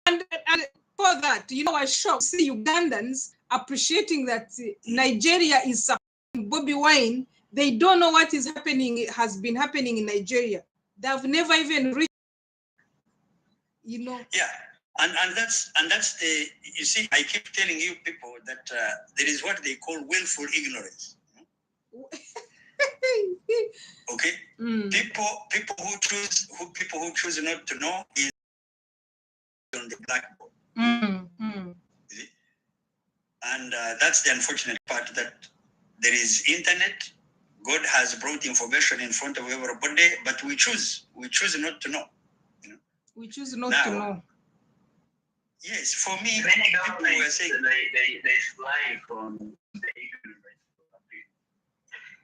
And for that, you know, I was shocked to see Ugandans appreciating that Nigeria is supporting Bobby Wine. They don't know what is happening, has been happening in Nigeria. They've never even reached, you know. Yeah, and that's the, you see, I keep telling you people that there is what they call willful ignorance. Okay, people who choose not to know is on the blackboard. See? And that's the unfortunate part, that there is internet. God has brought information in front of everybody, but we choose not to know. You know? We choose not to know. Yes, for me, many people were saying they fly from the ignorance.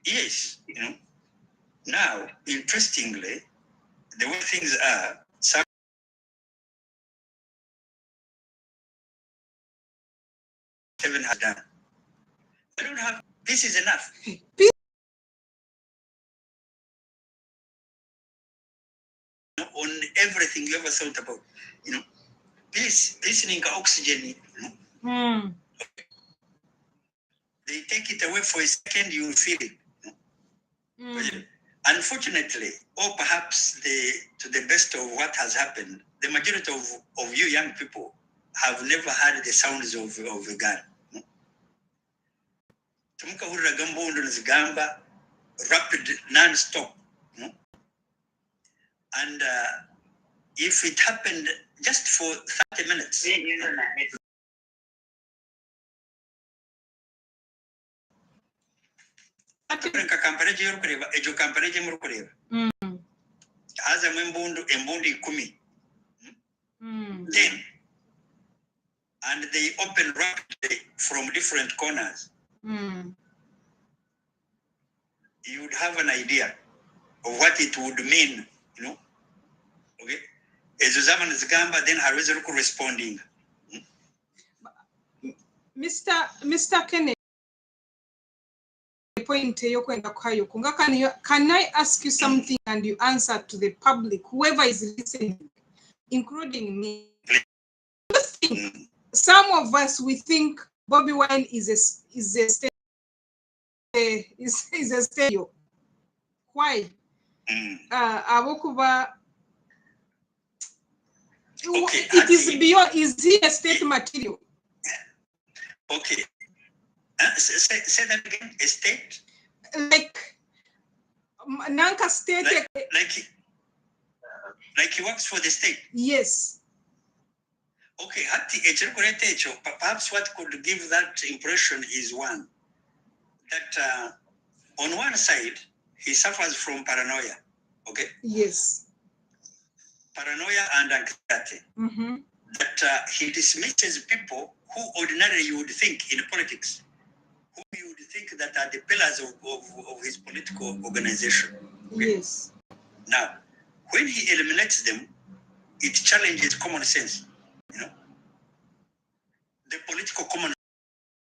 yes, you know. Now, interestingly, the way things are, some heaven has done. I don't have. This is enough. On everything you ever thought about, you know, peace, listening to oxygen, you know. They take it away for a second, you will feel it. You know? Unfortunately, or perhaps to the best of what has happened, the majority of you young people have never heard the sounds of a gun. Tumukahurira gambondo nzigamba, rapid, non-stop. You know? And if it happened just for 30 minutes, haza embundu 10, 10, and they open rapidly from different corners. You would have an idea of what it would mean, you know. Okay, as Zaman Zigamba, then Hariza responding. Mr. Kennedy, point can I ask you something and you answer to the public, whoever is listening, including me? Some of us, we think Bobby Wine is a stereo. Why? Okay, it is beyond. Is he a state material? Okay. Say that again. A state? Like Nanka state. Like he works for the state. Yes. Okay. Perhaps what could give that impression is one, that on one side he suffers from paranoia. Okay. Yes. Paranoia and anxiety. That he dismisses people who ordinarily you would think in politics, who you would think that are the pillars of his political organization. Okay? Yes. Now, when he eliminates them, it challenges common sense. You know, the political common.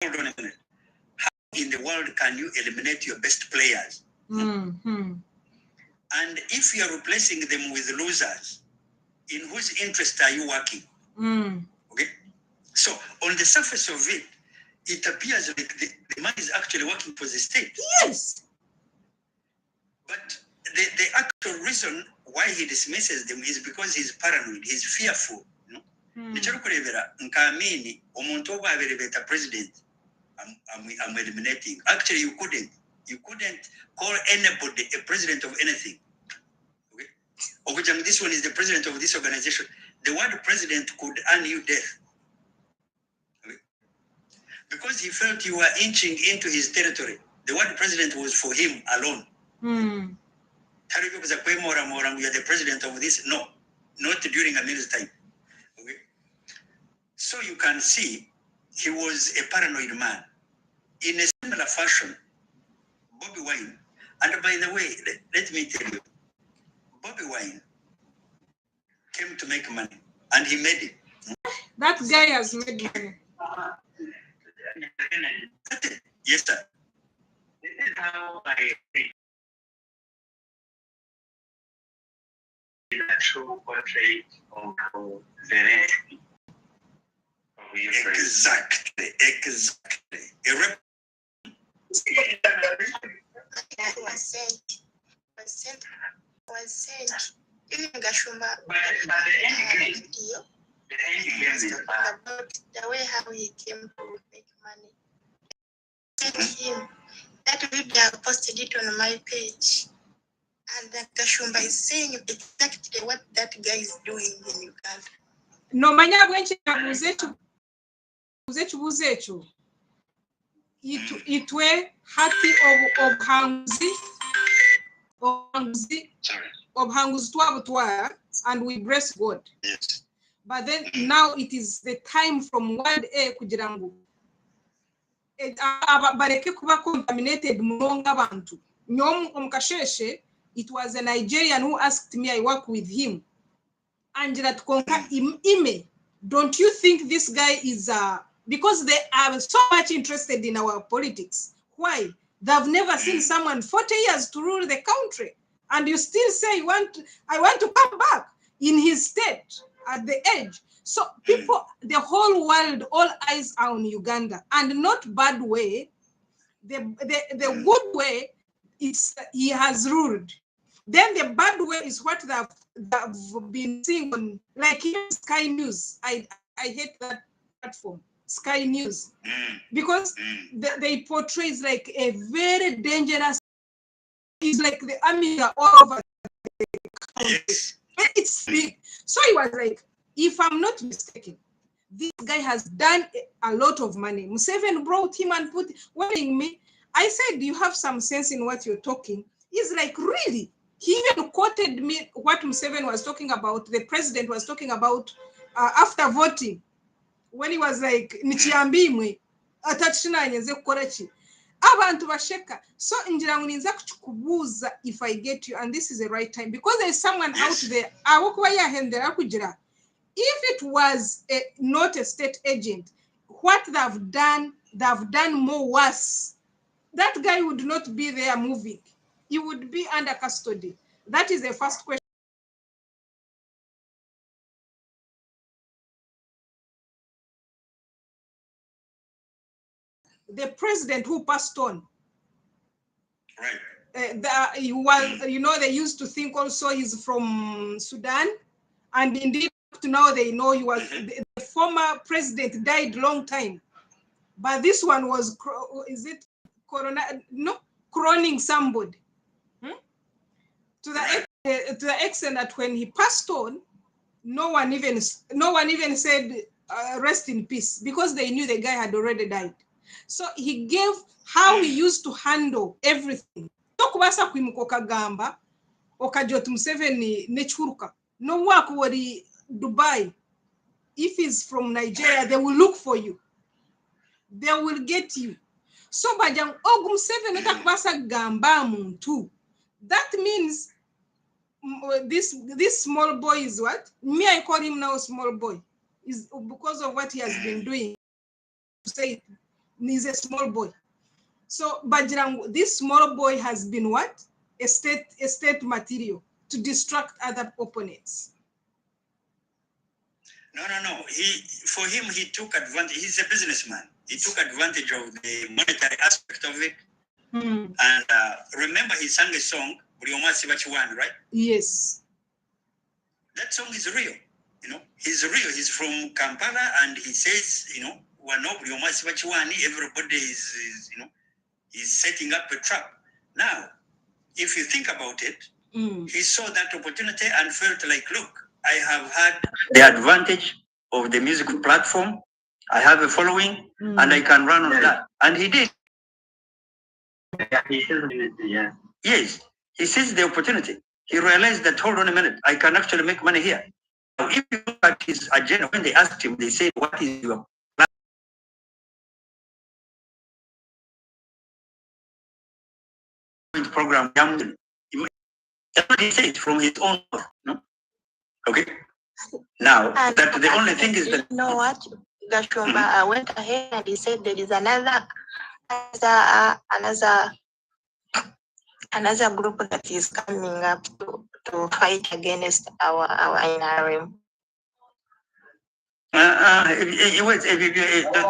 Hold on a minute. How in the world can you eliminate your best players? And if you are replacing them with losers, in whose interest are you working? Okay. So on the surface of it, it appears like the man is actually working for the state. Yes. But the actual reason why he dismisses them is because he's paranoid, he's fearful. You know? President, I'm eliminating. Actually, you couldn't call anybody a president of anything. Okay? This one is the president of this organization. The word president could earn you death. Okay? Because he felt you were inching into his territory. The word president was for him alone. You are the president of this. No, not during a meal's time. Okay? So you can see he was a paranoid man. In a similar fashion, Bobby Wine, and by the way, let me tell you, Bobby Wine came to make money, and he made it. That guy has made money. Yes, sir. This is how I think the true portrait of Zelensky. Exactly. Was sent. Even Gashumba, about the way how he came to make money. Sent him that video. I posted it on my page, and the Gashumba is saying exactly what that guy is doing in Uganda. No manya bwenchi buze echo. Itwe hati obhanguzi twabutwara, and we bless God. Yes. But then now it is the time from world A kugira ngo bareke kuba contaminated munonga abantu. Nyom omukasheshe, it was a Nigerian who asked me, I work with him. Angela Tkonka ime. Don't you think this guy is because they are so much interested in our politics? Why? They've never seen someone 40 years to rule the country, and you still say I want to come back in his state at the edge. So people, the whole world, all eyes are on Uganda, and not bad way. The good way is he has ruled. Then the bad way is what they've been seeing on, like Sky News. I hate that platform, Sky News, because they portray it like a very dangerous. It's like the army are all over the country. Yes. It's big. So he was like, if I'm not mistaken, this guy has done a lot of money. Museveni brought him and put warning me. I said, you have some sense in what you're talking. He's like, really? He even quoted me what Museveni was talking about, the president was talking about after voting, when he was like, Nichiambimwe, atachinanyeze kukorachi. Abantu basheka. So injira nguninza kuchukubuza if I get you, and this is the right time, because there's someone out there, awokuba yahendera kugira. If it was not a state agent, what they've done more worse. That guy would not be there moving. He would be under custody. That is the first question. The president who passed on. Right. He was, they used to think also he's from Sudan, and indeed up to now they know he was the former president died long time, but this one was cloning somebody to the extent that when he passed on, no one even said rest in peace, because they knew the guy had already died. So he gave how he used to handle everything. Tokubasa kwimukoka gamba okajot Museveni nechuruka no work wori Dubai. If he's from Nigeria, they will look for you. They will get you. So bajang ogum Museveni takubasa gamba muntu. That means this small boy is what? Me, I call him now small boy. Is because of what he has been doing. Say he's a small boy. So Bajirang, this small boy has been what? A state material to distract other opponents. No. For him, he took advantage. He's a businessman. He took advantage of the monetary aspect of it. And remember, he sang a song, right? Yes. That song is real. He's real. He's from Kampala, and he says, everybody is setting up a trap. Now, if you think about it, he saw that opportunity and felt like, look, I have had the advantage of the music platform. I have a following, and I can run on that. And he did. Yeah. Yes, he sees the opportunity. He realized that, hold on a minute, I can actually make money here. Now, if you look at his agenda, when they asked him, they said, what is your program? He said from his own mouth, no? Okay. Now, And that the only thing is that, you know what? Gashumba went ahead and he said there is another group that is coming up to fight against our NRM. Those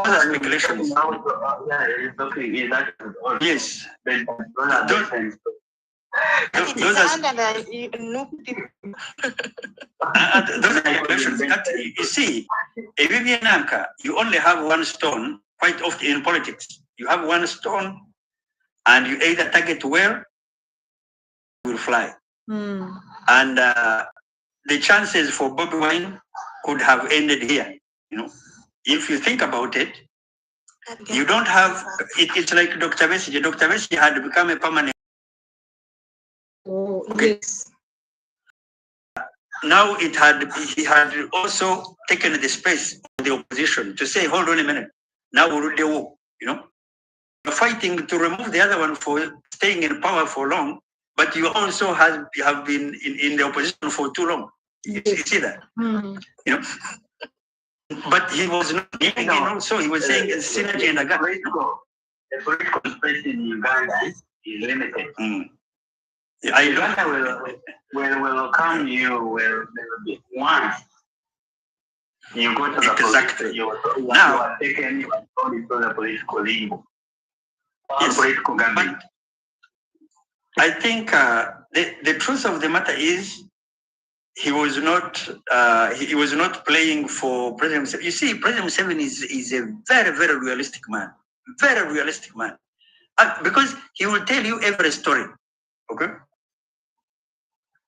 are speculations. Yes. Those are speculations. You see, a Vivian anchor, you only have one stone quite often in politics. You have one stone and you either target where will fly. And the chances for Bobby Wine could have ended here. If you think about it, you don't have it. It's like Dr. Bessie. Dr. Bessie had become a permanent. Oh, yes. Now he had also taken the space of the opposition to say, hold on a minute. Now we're the war. You're fighting to remove the other one for staying in power for long, but you also have been in the opposition for too long. You see that? But he was not giving in also. He was saying synergy and agreement. The political space in Uganda is limited. Uganda will welcome you once you go to the exactly. You are taken, you are thrown into the political limbo. Yes, political gambling. I think the truth of the matter is he was not playing for President Museveni. You see, President Museveni is a very, very realistic man. Very realistic man. Because he will tell you every story. Okay?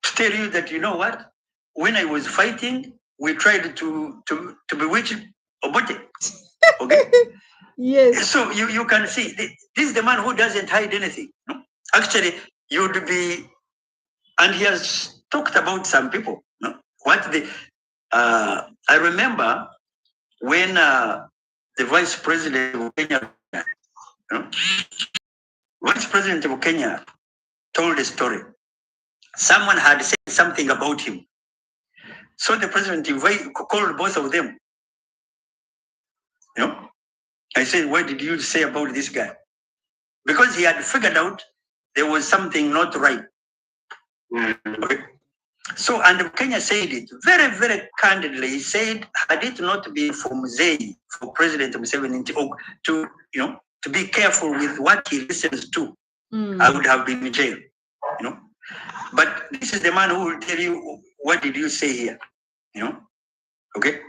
To tell you that, you know what? When I was fighting, we tried to bewitch Obote. Okay? Yes. So you can see, this is the man who doesn't hide anything. Actually, you'd be, and he has talked about some people. I remember when the vice president of Kenya, vice president of Kenya told a story. Someone had said something about him. So the president called both of them. I said, what did you say about this guy? Because he had figured out there was something not right. Okay. So, and Kenya said it very, very candidly. He said, had it not been for Mzee, for President Museveni, to be careful with what he listens to, I would have been in jail. But this is the man who will tell you, what did you say here? Okay.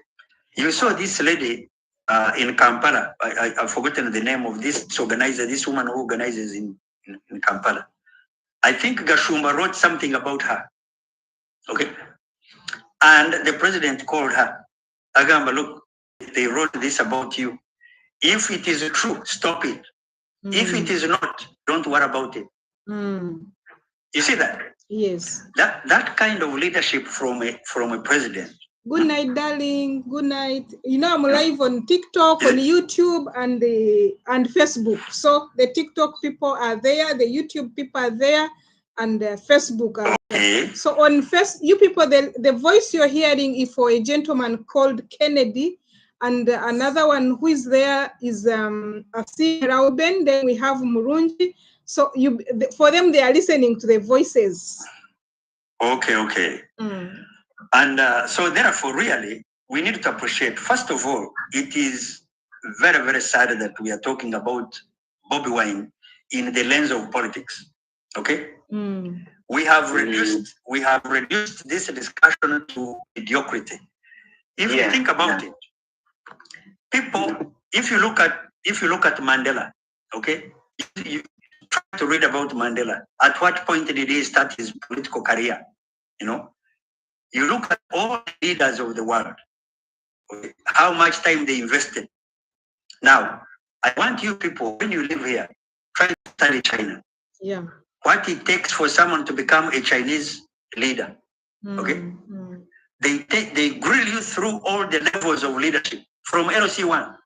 You saw this lady in Kampala. I've forgotten the name of this organizer, this woman who organizes in Kampala. I think Gashumba wrote something about her. Okay. And the president called her. Agamba, look, they wrote this about you. If it is true, stop it. If it is not, don't worry about it. You see that? Yes. That kind of leadership from a president. Good night, darling. Good night. I'm live on TikTok, on YouTube, and Facebook. So the TikTok people are there, the YouTube people are there, and Facebook are there. So on you people, the voice you're hearing is for a gentleman called Kennedy, and another one who is there is Asi Rauben. Then we have Murungi. So for them, they are listening to the voices. Okay. And so therefore, really, we need to appreciate, first of all, it is very, very sad that we are talking about Bobby Wine in the lens of politics. Okay? We have reduced this discussion to mediocrity. If you think about it, people, if you look at Mandela, okay, you try to read about Mandela. At what point did he start his political career? You look at all leaders of the world, okay, how much time they invested. Now, I want you people, when you live here, try to study China. Yeah. What it takes for someone to become a Chinese leader. Okay? They grill you through all the levels of leadership from LC1.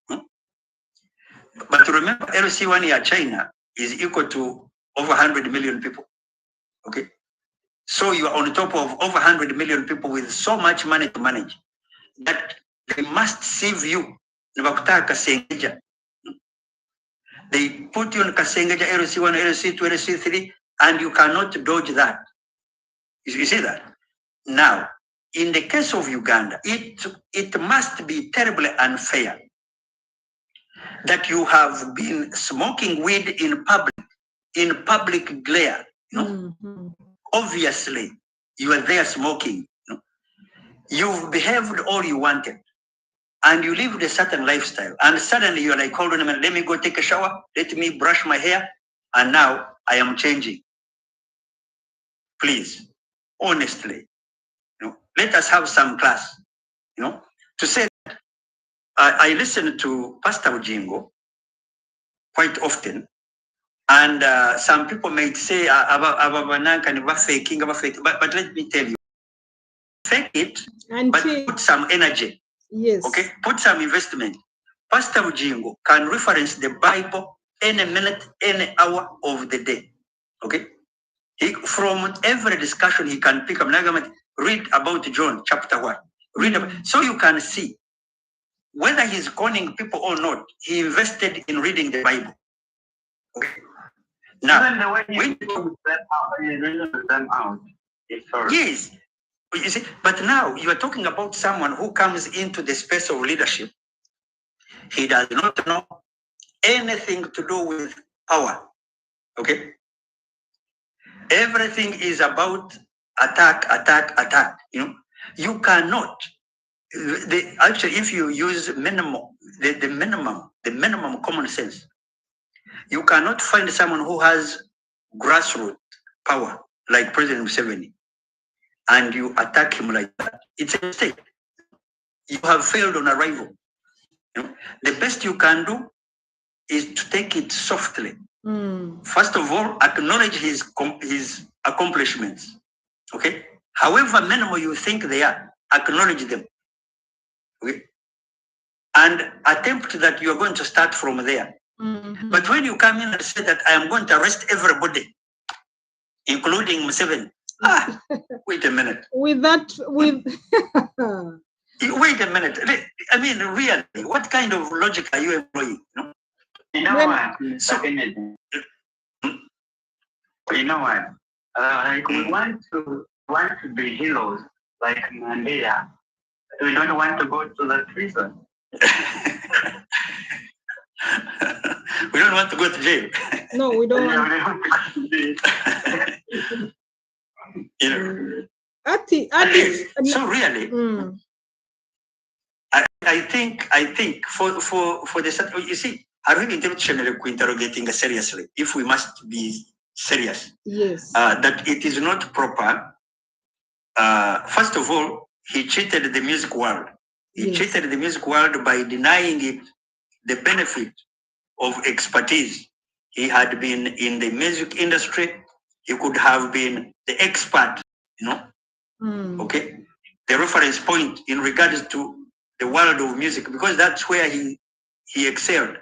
But remember, LC1 here, China, is equal to over 100 million people. Okay? So you are on top of over 100 million people with so much money to manage that they must sieve you. They put you on Kasengeja, LC1, LC2, LC3, and you cannot dodge that. You see that? Now, in the case of Uganda, it must be terribly unfair that you have been smoking weed in public glare. You know? Obviously, you are there smoking. You know? You've behaved all you wanted, and you lived a certain lifestyle, and suddenly you're like, hold on a minute, let me go take a shower, let me brush my hair, and now I am changing. Please, honestly, you know, let us have some class. You know, to say that I listen to Pastor Ujingo quite often, and some people may say, but let me tell you, fake it, but put some energy. Yes. Okay, put some investment. Pastor Ujingo can reference the Bible any minute, any hour of the day. Okay, from every discussion he can pick up. Read about John chapter 1. Read about, so you can see whether he's conning people or not. He invested in reading the Bible. Okay. Now, even the way you read them out, it's hard. Yes, you see, but now you are talking about someone who comes into the space of leadership. He does not know anything to do with power. Okay. Everything is about attack. You know, you cannot. Actually, if you use the minimum common sense, you cannot find someone who has grassroots power like President Museveni, and you attack him like that. It's a mistake. You have failed on arrival. You know, the best you can do is to take it softly. First of all, acknowledge his accomplishments. Okay, however minimal you think they are, acknowledge them. Okay, and attempt that you are going to start from there. But when you come in and say that I am going to arrest everybody, including Museveni, wait a minute. Wait a minute. I mean, really, what kind of logic are you employing? No? You know what? You know what? Like we want to be heroes like Mandela. We don't want to go to the prison. We don't want to go to jail. No, we don't want to. You know. So really, I think for the, you see, are we intentionally interrogating seriously? If we must be serious, yes, that it is not proper. First of all, he cheated the music world. He cheated the music world by denying it the benefit of expertise. He had been in the music industry. He could have been the expert, you know. Okay, the reference point in regards to the world of music, because that's where he excelled.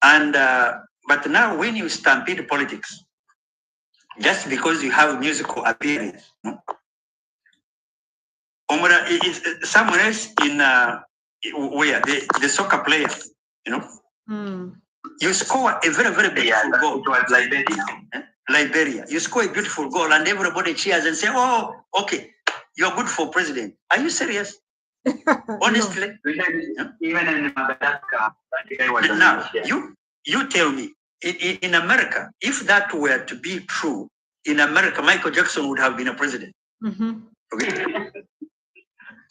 And but now when you stampede politics, just because you have musical appearance, you know, someone else in where the soccer players, you know, you score a very, very beautiful goal. It was Liberia. Liberia. You score a beautiful goal and everybody cheers and say, oh, okay, you're good for president. Are you serious? Honestly? No. Even in Madagascar, now, you tell me, in America, if that were to be true, in America, Michael Jackson would have been a president. Okay?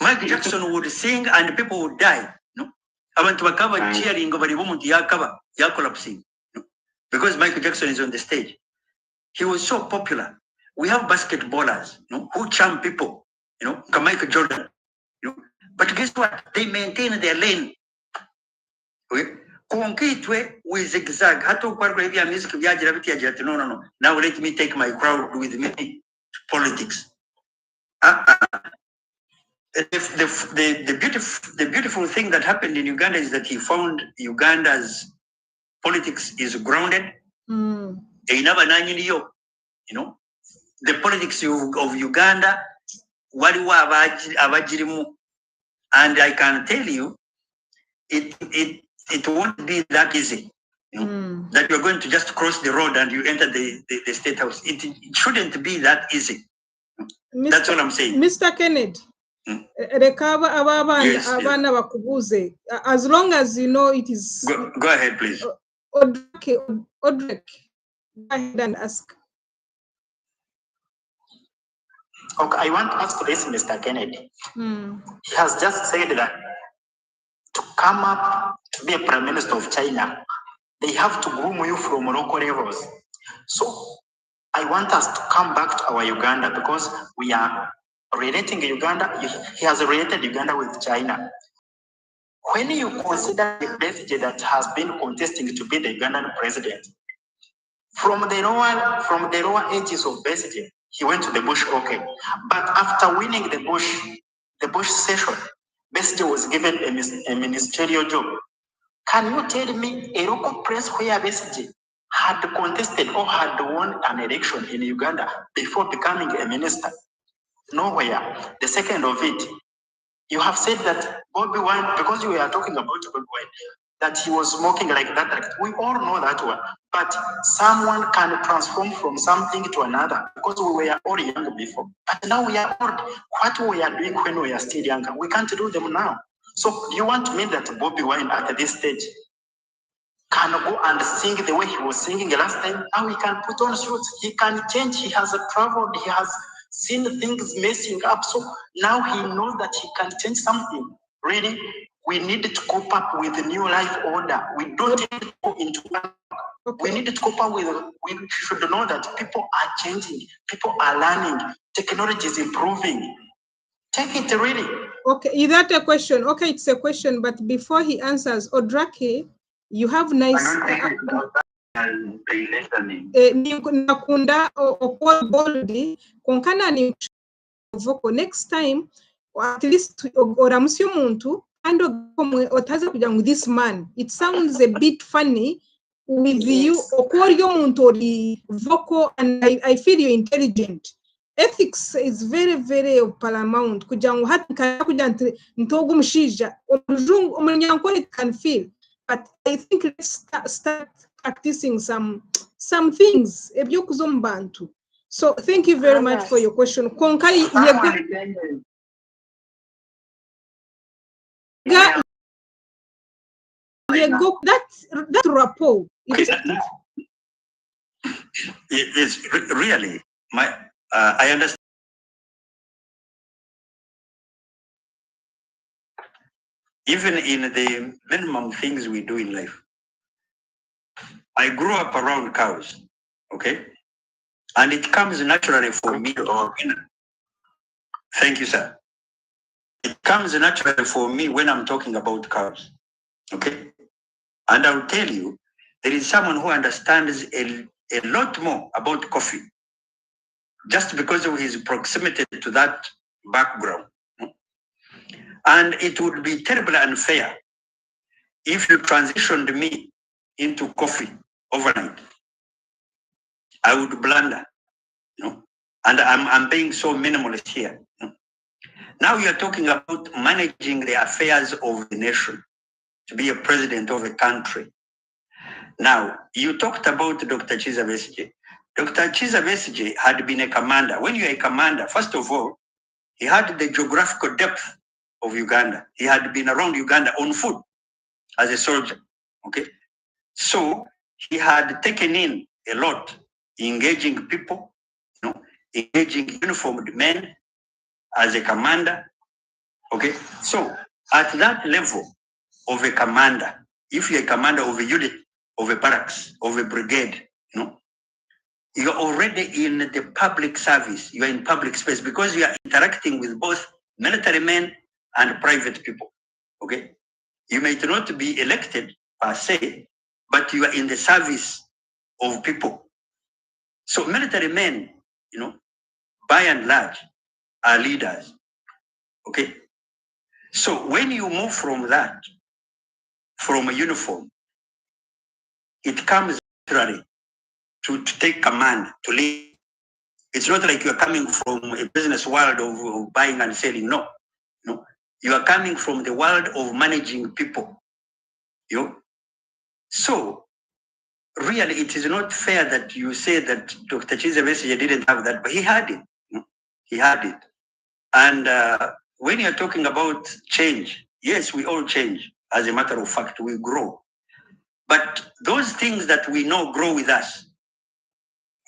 Michael Jackson would sing and people would die. No? Abantu bakaba cheering over the moment ya collapsing. No? Because Michael Jackson is on the stage. He was so popular. We have basketballers, you know, who charm people, you know, like Michael Jordan. You know? But guess what? They maintain their lane. Okay? We zigzag. No. Now let me take my crowd with me to politics. The beautiful thing that happened in Uganda is that he found Uganda's politics is grounded. You know, the politics of Uganda, and I can tell you, it won't be that easy. You know, that you're going to just cross the road and you enter the state house. It shouldn't be that easy. That's all I'm saying. Mr. Kennedy. Yes, as long as you know it is. Go ahead, please. Audrey, go ahead and ask. Okay, I want to ask this, Mr. Kennedy. He has just said that to come up to be a prime minister of China, they have to groom you from local levels. So I want us to come back to our Uganda because we are relating Uganda. He has related Uganda with China. When you consider the Besigye that has been contesting to be the Ugandan president, from the lower ages of Besigye, he went to the bush, okay. But after winning the bush session, Besigye was given a ministerial job. Can you tell me a local place where Besigye had contested or had won an election in Uganda before becoming a minister? Nowhere. The second of it, you have said that Bobby Wine, because you were talking about Bobby Wine, that he was smoking like that. We all know that one. But someone can transform from something to another because we were all young before. But now we are old. What we are doing when we are still younger, we can't do them now. So you want me that Bobby Wine at this stage can go and sing the way he was singing last time? Now he can put on suits. He can change. He has traveled. He has seen things messing up. So now he knows that he can change something. Really, we need to cope up with the new life order. We don't need to go into one. We need to cope up with, we should know that people are changing. People are learning. Technology is improving. Take it really. Okay, is that a question? Okay, it's a question, but before he answers, Odrake, you have nice... nakunda boldi konkana ni voko next time at least oramusi omuntu and otaza kuja with this man. It sounds a bit funny with you okori omuntu ori voko, and I feel you're intelligent. Ethics is very, very paramount. Kuja hata kuja ntogo mshija omunyankole can feel. But I think let's start practicing some things. So thank you very much for your question. Konkai that rapport. It's really I understand. Even in the minimum things we do in life. I grew up around cows, okay? And it comes naturally for me. Thank you, sir. It comes naturally for me when I'm talking about cows, okay? And I'll tell you, there is someone who understands a lot more about coffee just because of his proximity to that background. And it would be terribly unfair if you transitioned me into coffee overnight. I would blunder, and I'm being so minimalist here. Now you're talking about managing the affairs of the nation, to be a president of a country. Now, you talked about Dr. Chiza Besigye. Dr. Chiza Besigye had been a commander. When you're a commander, first of all, he had the geographical depth of Uganda. He had been around Uganda on foot as a soldier, okay? So he had taken in a lot, engaging people, engaging uniformed men as a commander, okay? So at that level of a commander, if you're a commander of a unit, of a barracks, of a brigade, you're already in the public service, you're in public space because you are interacting with both military men and private people, okay? You may not be elected per se, but you are in the service of people. So military men, by and large, are leaders, okay? So when you move from that, from a uniform, it comes naturally to take command, to lead. It's not like you're coming from a business world of buying and selling, no. You are coming from the world of managing people. So really, it is not fair that you say that Dr. Chiza Besigye didn't have that, but he had it. He had it. And when you're talking about change, yes, we all change. As a matter of fact, we grow. But those things that we know grow with us,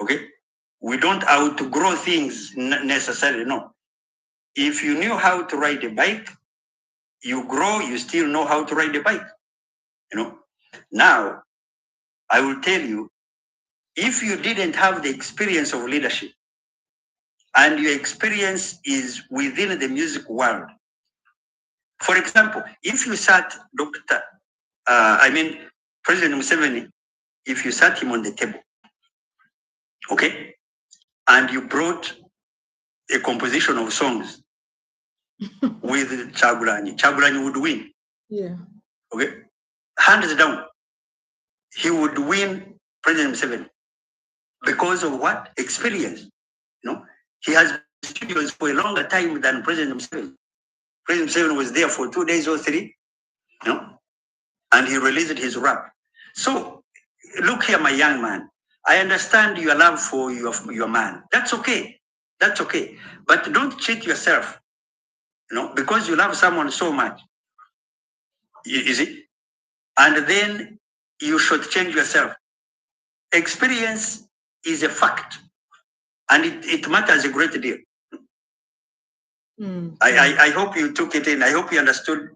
okay? We don't outgrow things necessarily, no. If you knew how to ride a bike, you grow, you still know how to ride a bike, you know. Now, I will tell you, if you didn't have the experience of leadership, and your experience is within the music world, for example, if you sat President Museveni, if you sat him on the table, okay, and you brought a composition of songs with Chagulanyi would win. Yeah. Okay, hands down, he would win President Museveni because of what? Experience. You know, he has been in studios for a longer time than President Museveni. President Museveni was there for 2 days or 3, you know, and he released his rap. So, look here, my young man. I understand your love for your man. That's okay. That's okay. But don't cheat yourself, you know, because you love someone so much. You see? And then you should change yourself. Experience is a fact, and it matters a great deal. I hope you took it in. I hope you understood.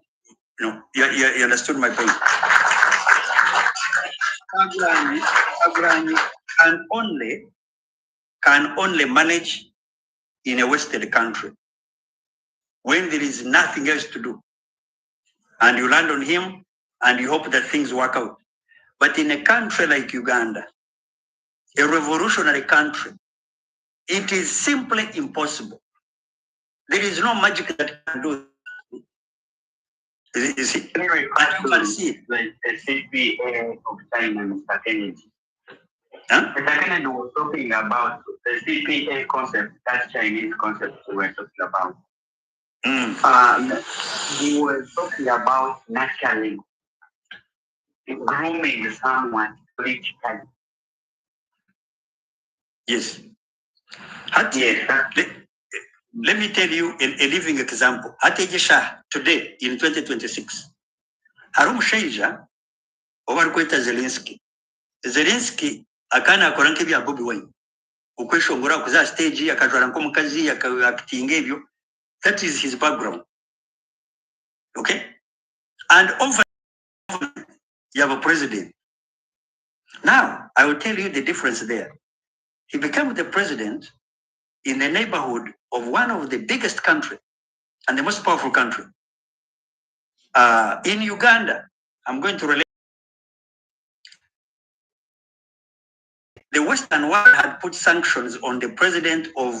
You know, you understood my point. Chagulanyi can only manage in a Western country when there is nothing else to do, and you land on him and you hope that things work out. But in a country like Uganda, a revolutionary country, it is simply impossible. There is no magic that can do it. You see? Anyway, and you can see it. Like the CPA of China, Mr. Kennedy. Huh? Mr. Kennedy was talking about the CPA concept, that Chinese concept we were talking about. He was talking about nurturing, grooming someone politically. Yes. Yes. Let me tell you a living example. Atejesha today in 2026. Harum Sheija over kweta Zelensky. Zelensky akana akoranke bya Bobi Wine. Ukweshongora kuza stage akajwara nko mukazi akaactinga ebyo. That is his background. Okay? And over you have a president. Now, I will tell you the difference there. He became the president in the neighborhood of one of the biggest country and the most powerful country. In Uganda, I'm going to relate. The Western world had put sanctions on the president of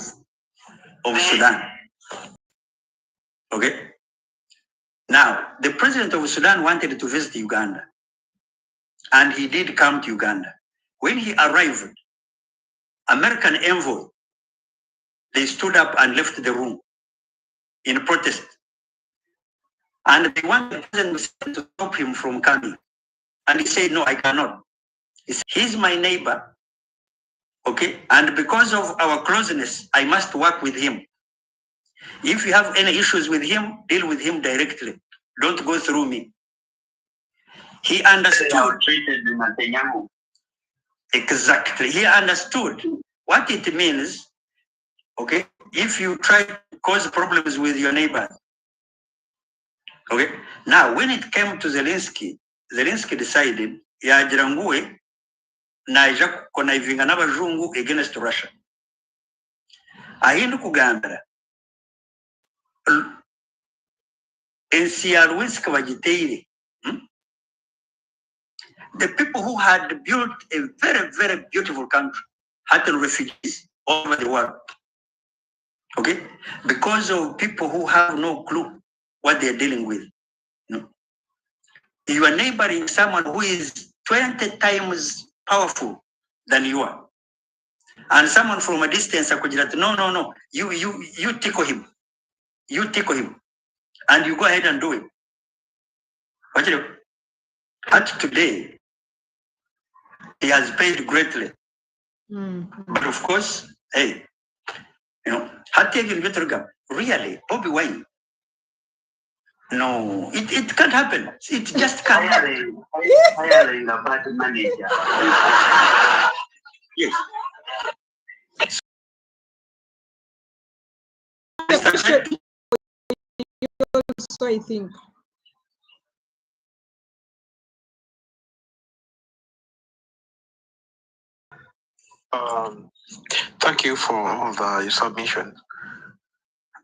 Sudan. Okay? Now, the president of Sudan wanted to visit Uganda. And he did come to Uganda. When he arrived, American envoy, they stood up and left the room in protest. And they wanted the president to stop him from coming. And he said, no, I cannot. He said, he's my neighbor, okay? And because of our closeness, I must work with him. If you have any issues with him, deal with him directly. Don't go through me. He understood. Exactly. He understood what it means, okay, if you try to cause problems with your neighbor. Okay. Now, when it came to Zelensky decided, yajirangue naija conniving n'abazungu against Russia. Ahindu kugambira ensi ya Rwensika bagiteire. The people who had built a very, very beautiful country had refugees all over the world. Okay? Because of people who have no clue what they're dealing with. No. You are neighboring someone who is 20 times powerful than you are. And someone from a distance, no, you tickle him. You tickle him. And you go ahead and do it. But you know, at today, he has paid greatly. But of course, hey, Really, Bobby Wine. No, it can't happen. It just can't happen. Hiring a bad manager. Yes. So I think. Thank you for all your submission.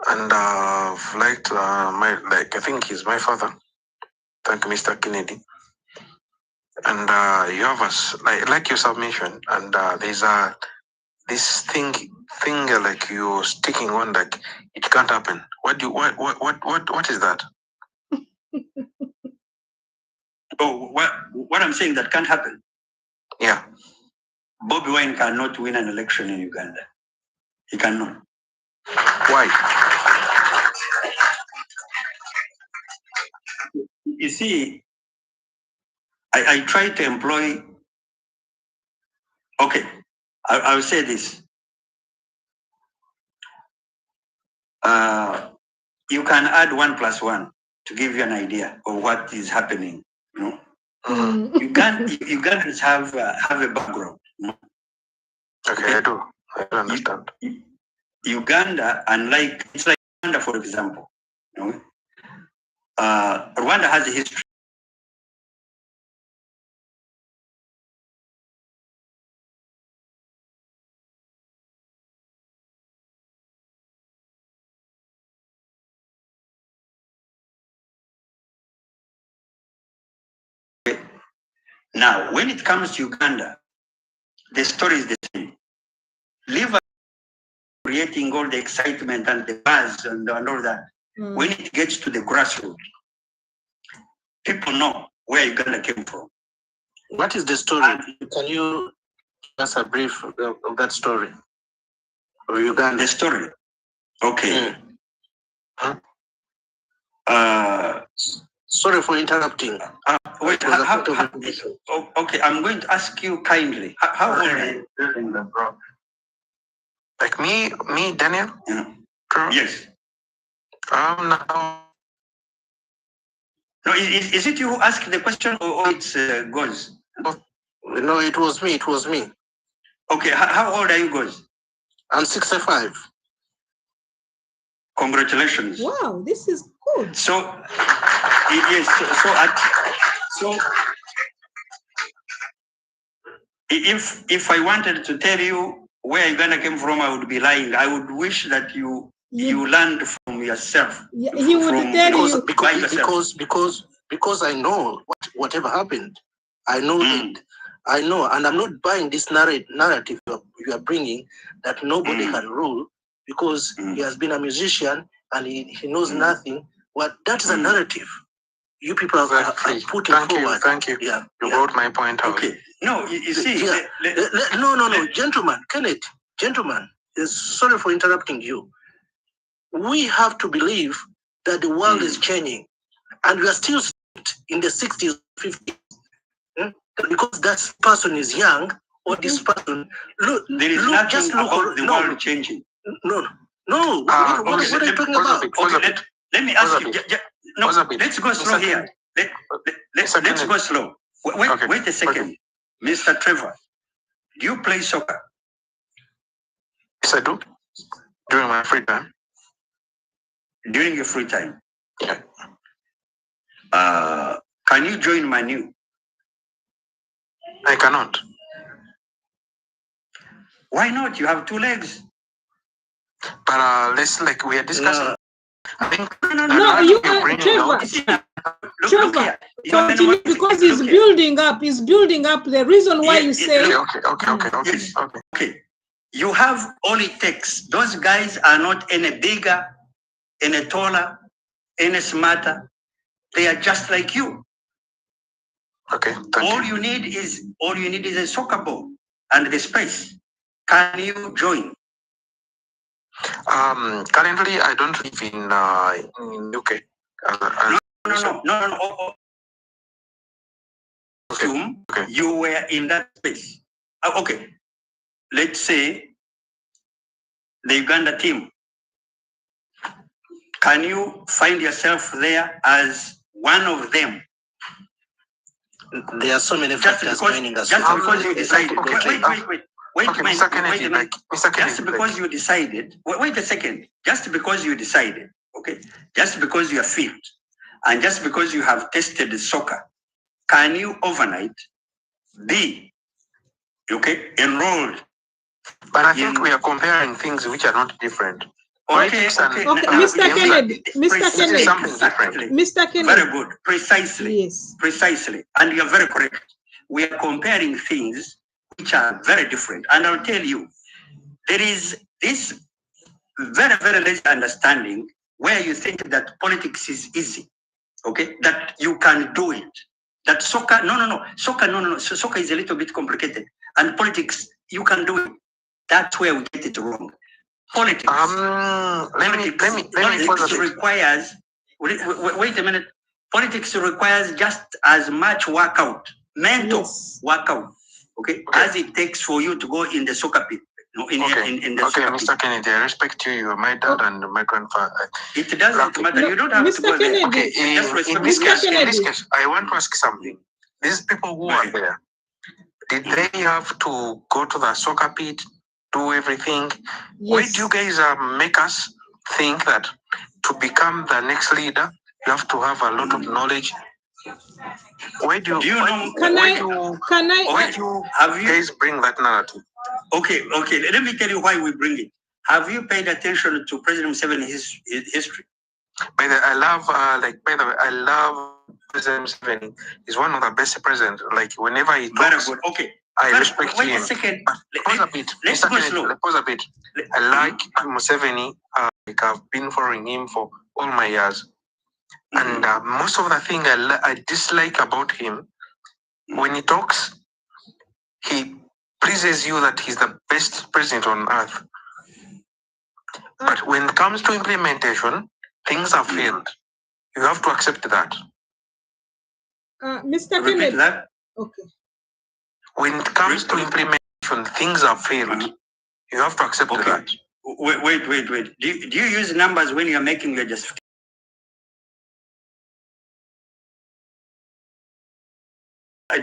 And I've liked I think he's my father. Thank you, Mr. Kennedy. And you have us like your submission, and there's this thing like you're sticking on, like it can't happen. What is that? Oh, what I'm saying that can't happen. Yeah. Bobby Wine cannot win an election in Uganda. He cannot. Why? You see, I try to employ. Okay, I'll say this. You can add 1 + 1 to give you an idea of what is happening. Ugandans have a background. Okay, I do. I understand. Uganda, it's like Rwanda, for example. Rwanda has a history. Now, when it comes to Uganda, the story is the same. Leave creating all the excitement and the buzz and all that. When it gets to the grassroots, people know where Uganda came from. What is the story? Can you give us a brief of that story? Of Uganda? The story. Okay. Sorry for interrupting. Wait, okay, I'm going to ask you kindly. How old are you? Like me, Daniel? Yes. Now. No, is it you who asked the question, or it's Goz? No, it was me. Okay, how old are you, Goz? I'm 65. Congratulations. Wow, this is good. So, yes, so if I wanted to tell you where Uganda came from, I would be lying. I would wish that you learned from yourself. Yeah, he would tell you because I know whatever happened. I know it. I know, and I'm not buying this narrative you are bringing that nobody can rule because he has been a musician and he knows nothing. That is a narrative you people are putting forward. Thank you. Yeah, you brought my point out. Okay. No, you see. Yeah. No, gentlemen, Kenneth, sorry for interrupting you. We have to believe that the world is changing, and we are still in the 60s, 50s. Because that person is young, or this person there is nothing about the world changing. No. What are you talking about? Okay, let me ask you. Let's go slow here. Let's go slow. Wait a second. Mr. Trevor, do you play soccer? Yes, I do. During my free time. During your free time? Yeah. Can you join Manu? I cannot. Why not? You have 2 legs. But let's we are discussing. No, you are Trevor. Continue because he's building up. He's building up. The reason why you say. Okay. You have all it takes. Those guys are not any bigger, any taller, any smarter. They are just like you. Okay. All you need is a soccer ball and the space. Can you join? Currently, I don't live in UK. No. Okay. You were in that space. Okay. Let's say the Uganda team. Can you find yourself there as one of them? There are so many factors joining us. Just because you decided. Wait Okay, Mr. Kennedy, Mr. Kennedy, just because you decided. Wait a second. Just because you decided, okay? Just because you are fit, and just because you have tested soccer, can you overnight be, okay, enrolled? But I think we are comparing things which are not different. Okay, Mr. Kennedy, Mr. Kennedy, something different. Mr. Kennedy. Very good, precisely. Yes. Precisely, and you are very correct. We are comparing things which are very different, and I'll tell you, there is this very, very lazy understanding where you think that politics is easy, okay? That you can do it. That soccer, soccer is a little bit complicated, and politics, you can do it. That's where we get it wrong. Politics. Politics requires. Wait a minute. Politics requires just as much workout, mental workout, okay, as it takes for you to go in the soccer pit. In the okay, Mr. Kennedy, I respect you. You're my dad and my grandfather. It doesn't matter. You don't have Mr. to go there. Kennedy. Okay, in this case, I want to ask something. These people who are there, did they have to go to the soccer pit, do everything? Yes. Why do you guys make us think that to become the next leader, you have to have a lot of knowledge? Why do you guys bring that narrative? Okay, let me tell you why we bring it. Have you paid attention to President Museveni's history? By the way, I love President Museveni. He's one of the best presidents. Like whenever he talks, very good. Okay. I respect him. Wait a second. Pause a bit. Let's go slow. Pause a bit. I like Museveni. Like I've been following him for all my years. And most of the thing I dislike about him, when he talks, he praises you that he's the best president on earth. But when it comes to implementation, things have failed. You have to accept that. Mr. Repeat Kennedy. that. Okay. When it comes to implementation, things have failed. You have to accept that. Wait. Do you use numbers when you're making your justification?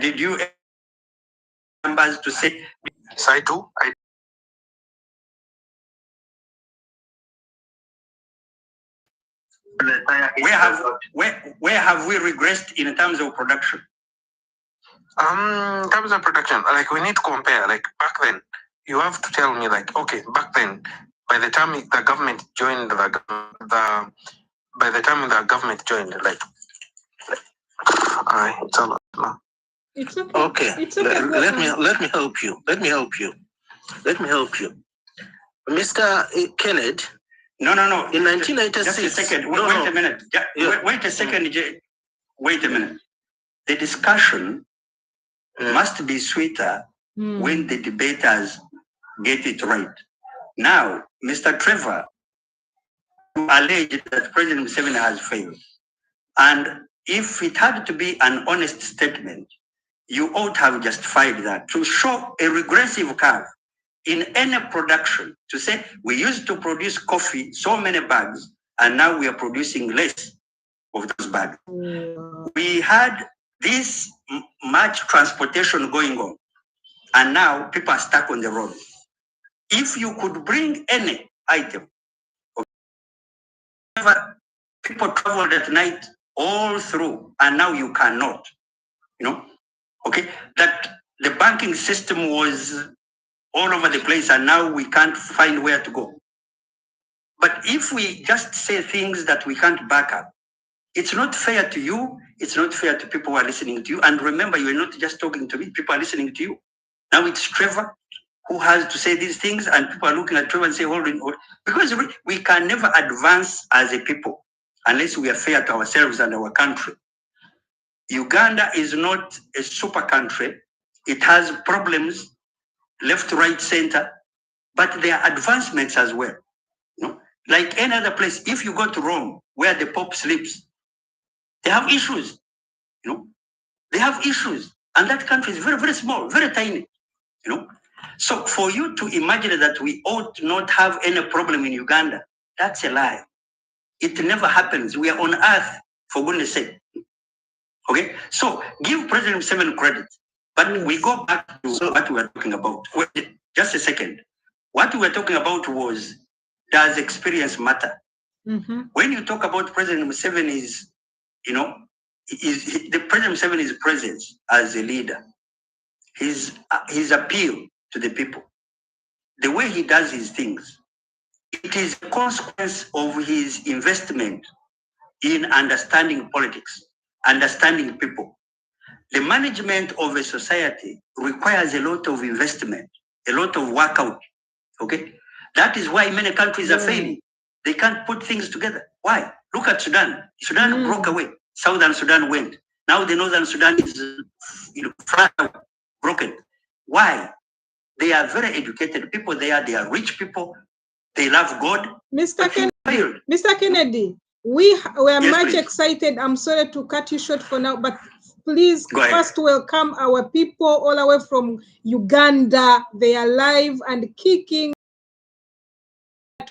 Did you numbers to say? Yes, I do. Where have we regressed in terms of production? In terms of production, like we need to compare. Like back then, you have to tell me, like, okay, back then, by the time the government joined, like it's a lot now. It's okay. Okay. It's okay. Let me help you. Mr. Kennedy. No. In 1996. Just a second. Wait a minute. Wait a second. Wait a minute. The discussion must be sweeter when the debaters get it right. Now, Mr. Trevor, you allege that President Museveni has failed. And if it had to be an honest statement, you ought to have justified that to show a regressive curve in any production, to say we used to produce coffee, so many bags, and now we are producing less of those bags. We had this much transportation going on, and now people are stuck on the road. If you could bring any item, people traveled at night all through, and now you cannot, okay, that the banking system was all over the place, and now we can't find where to go. But if we just say things that we can't back up, it's not fair to you, it's not fair to people who are listening to you. And remember, you're not just talking to me, people are listening to you. Now it's Trevor who has to say these things, and people are looking at Trevor and say, hold on. Because we can never advance as a people unless we are fair to ourselves and our country. Uganda is not a super country. It has problems, left, right, center, but there are advancements as well. Like any other place, if you go to Rome, where the Pope sleeps, they have issues. They have issues, and that country is very, very small, very tiny. So for you to imagine that we ought not have any problem in Uganda, that's a lie. It never happens. We are on earth, for goodness sake. Okay? So give President Museveni credit. But we go back to what we were talking about. Wait, just a second. What we were talking about was, does experience matter? Mm-hmm. When you talk about President Museveni's, the President Museveni's presence as a leader, his appeal to the people, the way he does his things, it is a consequence of his investment in understanding politics, understanding people. The management of a society requires a lot of investment, a lot of workout. Okay? That is why many countries are failing. They can't put things together. Why? Look at Sudan. Sudan broke away. Southern Sudan went. Now the Northern Sudan is broken. Why? They are very educated people. They are rich people. They love God. Mr. Kennedy, we were much excited. I'm sorry to cut you short for now, but please first welcome our people all the way from Uganda. They are live and kicking.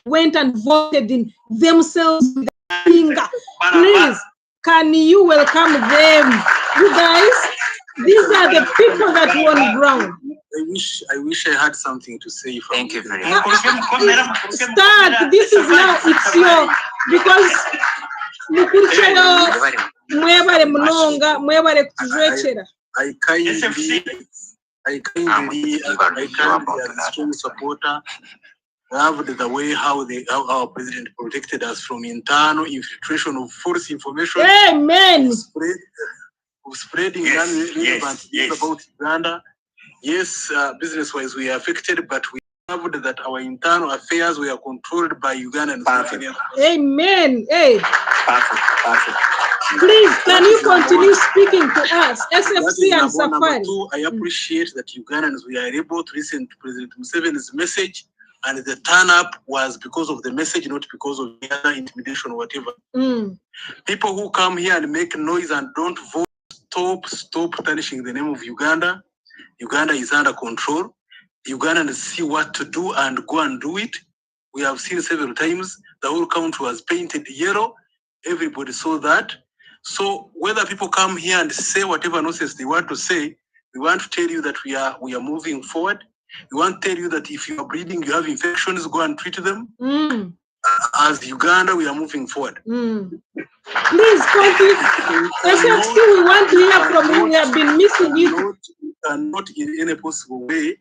Went and voted in themselves with a finger. Please, can you welcome them? You guys, these are the people that won ground. I wish I had something to say. Thank you very much. Start. This is now. It's your, because I kindly as a strong supporter loved the way how our president protected us from internal infiltration of false information. Amen. Spreading irrelevant news about Uganda. Yes, business-wise we are affected, but we loved that our internal affairs were controlled by Ugandans. Amen. Hey. Perfect. Please, can you continue speaking to us? SFC and Safari. I appreciate that Ugandans were able to listen to President Museveni's message, and the turn-up was because of the message, not because of the other intimidation or whatever. People who come here and make noise and don't vote, stop tarnishing the name of Uganda. Uganda is under control. Ugandans see what to do and go and do it. We have seen several times the whole country was painted yellow. Everybody saw that. So whether people come here and say whatever nonsense they want to say, we want to tell you that we are moving forward. We want to tell you that if you are bleeding, you have infections, go and treat them. As Uganda, we are moving forward. Please, SFC, we want to hear from you. We have been missing you. Not in any possible way.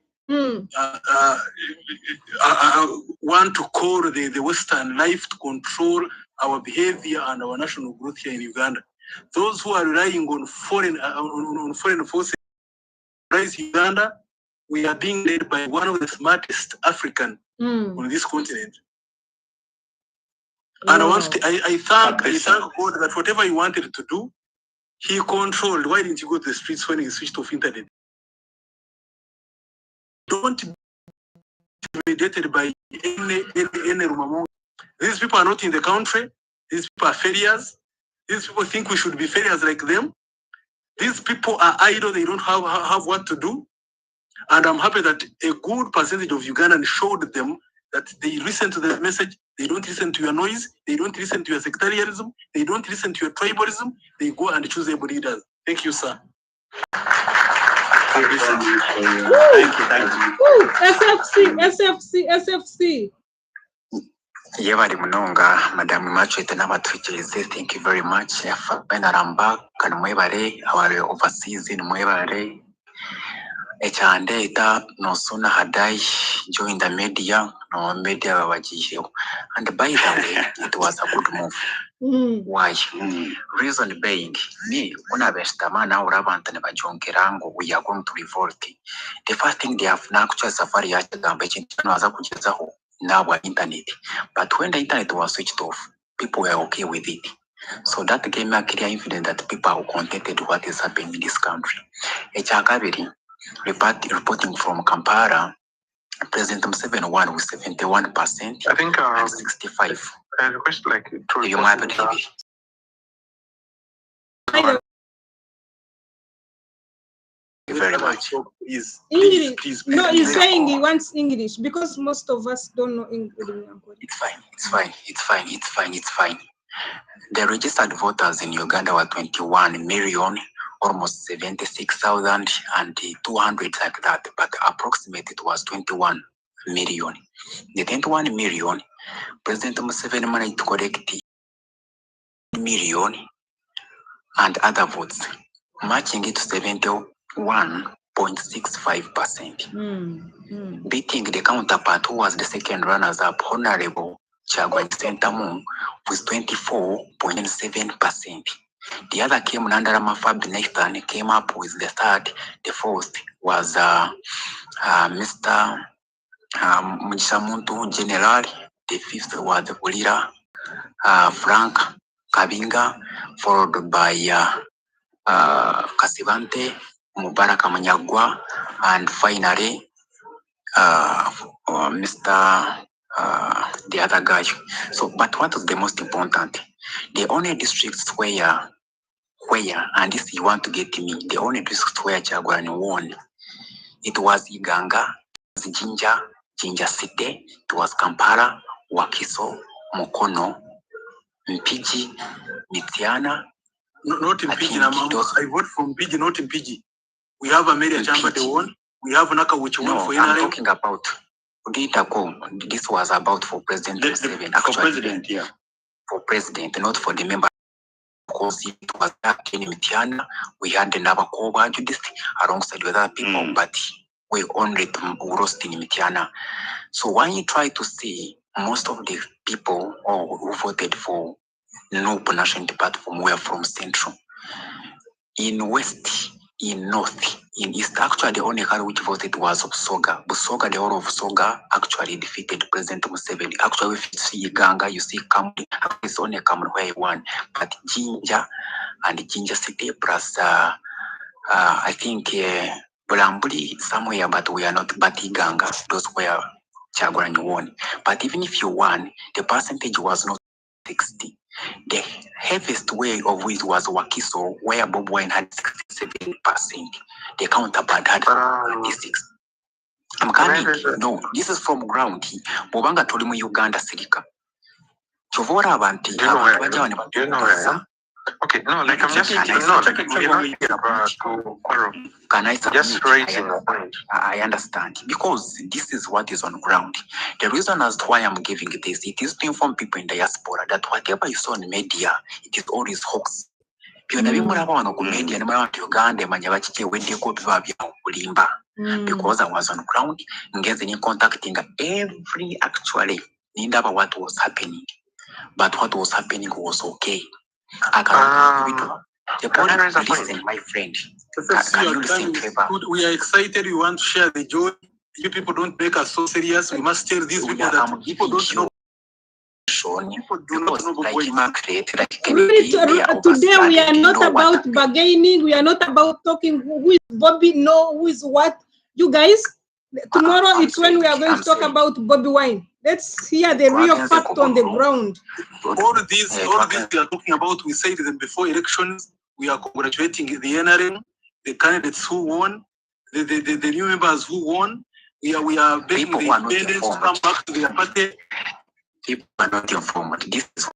Want to call the Western life to control our behavior and our national growth here in Uganda. Those who are relying on foreign forces to rise Uganda, we are being led by one of the smartest African on this continent. And I thank God that whatever he wanted to do, he controlled. Why didn't you go to the streets when he switched off internet? Don't be intimidated by any Rumamonga. These people are not in the country. These people are failures. These people think we should be failures like them. These people are idle. They don't have what to do. And I'm happy that a good percentage of Ugandans showed them that they listen to the message. They don't listen to your noise. They don't listen to your sectarianism. They don't listen to your tribalism. They go and choose their leaders. Thank you, sir. Thank you. SFC. Yebali munonga Madam Machete n'abatwikirize. Thank you very much. Benaramba kanumwebare our overseas numwebare echandeta no sooner had I joined the media no media babagiyeho. And by the way, it was a good move. Why? Reason being, me una bestama na urabanta ne bajongerango we are going to revolt. The first thing they have now kucha safari ya gambe chintu naza kuchezaho now internet. But when the internet was switched off, people were okay with it. So that gave me a clear evidence that people are contented with what is happening in this country. Echakabiri reporting from Kampala, President Museveni won with 71%. I think and 65. I request you might be Thank you very much. much. So please, English. please. No, he's saying he wants English because most of us don't know English. It's fine. The registered voters in Uganda were 21 million, almost 76,200 like that, but approximately it was 21 million. The 21 million, President Museveni managed to collect million and other votes, matching it to 71.65%, beating the counterpart who was the second runners-up, Honorable Chagwai Sentamu, with 24.7%. The other came, Nandara Mafab Nathan, came up with the third. The fourth was Mr. Mujisamuntu General. The fifth was Ulira Frank Kabinga, followed by Kasivante, Mubaraka Manyagwa, and finally Mr. The other guy. So, but what was the most important? The only districts where, and if you want to get me, the only districts where Chagwani won, it was Iganga, Jinja City, it was Kampala, Wakiso, Mukono, Mpiji, Mitiana. Not in Mpiji, I vote from Mpiji, not in Mpiji. We have Amelia Chamba, they won. We have Naka, which won for NRM. I'm talking about this was about for President Museveni. For president, yeah. For president, not for the member. Because it was in Mitiana, we had the Navakoba district alongside with other people, but we only lost in Mitiana. So when you try to see most of the people who voted for no national platform were from Central. In West, in North, in East, actually the only car which voted was Busoga. Busoga, the whole of Busoga actually defeated President Museveni. Actually, if you see Ganga, you see Kamuli, it's only Kamuli where he won. But Jinja and Jinja City plus, I think, Bulambuli somewhere, but we are not Bati Ganga. Those were Chagwani won. But even if you won, the percentage was not 60. The heaviest way of which was Wakiso, where Bob Wine had 67%. The counterpart had 46. I'm coming. No, this is from ground. Bobanga told me Uganda Sirika. Chovora Avanti. Do you know where? Okay, no, like I'm just saying, no, like we're not here about to quarrel. Can I just raising a point? I understand, because this is what is on ground. The reason as to why I'm giving this, it is to inform people in diaspora that whatever you saw in media, it is always hoax. Because I was on ground, engaging contacting every actually about what was happening. But what was happening was okay. I can listen, my friend. Can you listen, Trevor? We are excited. We want to share the joy. You people don't make us so serious. We must tell these people that people don't know. People do not know today we are not about bargaining. We are not about talking who is Bobby, no, who is what. You guys, tomorrow it's when we are going to talk about Bobby Wine. Let's hear the real fact on the ground. All these we are talking about, we said them before elections. We are congratulating the NRM, the candidates who won, the new members who won. We are begging the independents to come back to their party. People are not informed. This is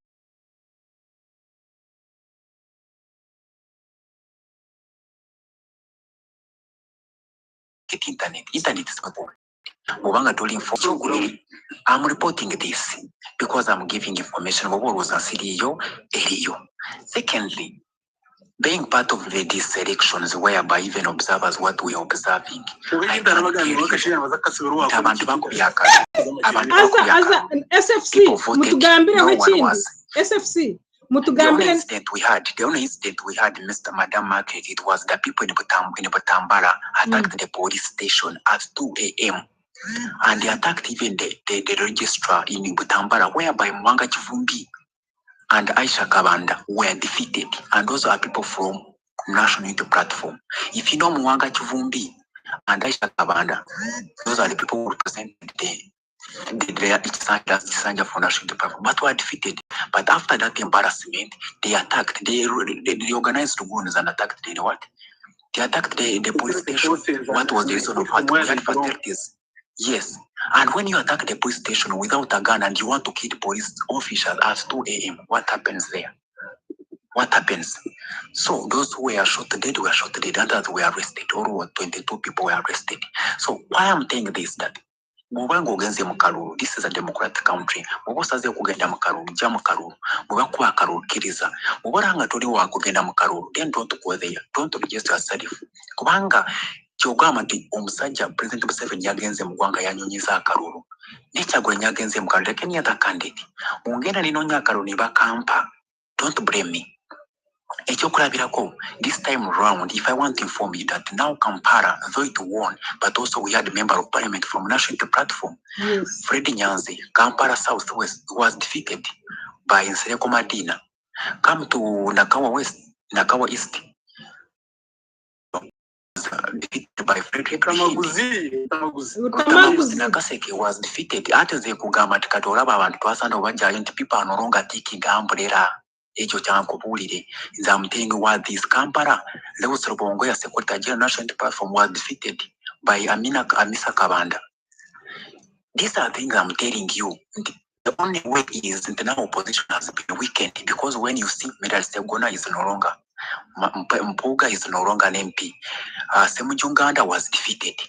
internet is not I'm reporting this because I'm giving information about what was Secondly, being part of these elections whereby even observers what we are observing. As SFC, SFC. The only incident we had, Mr. Madam Market, it was the people in Butambara attacked the police station at 2 a.m. And they attacked even the registrar in Butambara, whereby Mwanga Chivumbi and Aisha Kabanda were defeated. And those are people from National Unity Platform. If you know Mwanga Chivumbi and Aisha Kabanda, those are the people who represent the Sanja for National Unity Platform, but were defeated. But after that embarrassment, they attacked, they organized the goons and attacked the what? They attacked the police station. What was the reason of what? We had facilities. Yes. And when you attack the police station without a gun and you want to kill police officers at 2 a.m., what happens there? What happens? So those who were shot dead were shot dead, others were arrested, or 22 people were arrested. So why I'm saying this, that this is a democratic country. Mubosaze kugenda mu kalulu, jja mu kalulu. Mubakuba akalulu kkiriza. Mubolanga toli wa kugenda mu kalulu, then don't go there. Don't register yourself. Kubanga kyogamba nti omusajja President Museveni yagenze mu ggwanga yanyonyiza akalulu. Nekyagwe yagenze mu kalulu, like any other candidate. Mungenda ninoonya akalulu ne bakampa. Don't blame me. This time round, if I want to inform you that now Kampala, though it won, but also we had a member of parliament from National Platform, yes. Freddie Nyanzi, Kampala Southwest was defeated by Nsereko Madina. Come to Nakawa West, Nakawa East, defeated by Frederick Tamaguzi Nakaseke was defeated. At the Kugama Katoraba and Twasand over giant people are no longer taking the umbrella. Ejo chankubulire I'm telling you what this Kampala Lewis Rubongoya Secretary General National Platform was defeated by Amisa Kabanda. These are things I'm telling you. The only way is the now opposition has been weakened because when you see Medal Segona is no longer Mpuga is no longer an MP. Semujunganda was defeated.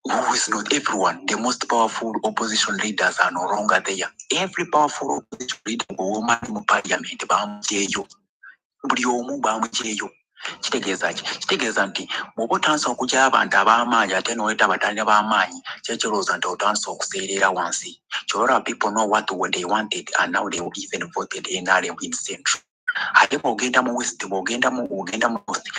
Who is not everyone. The most powerful opposition leaders are no longer there. Every powerful opposition leader woman in parliament bamujeyo. Buli omu bamujeyo. Kitegeeza nti bw'oba otansa okugya abantu ab'amaanyi ate n'oleta abatali b'amaanyi kyekirowooza nti otansa okuseerera wansi. Kyolora people know what they wanted and now they even voted NRM in Central. Ate bw'ogenda mu West, bw'ogenda mu West,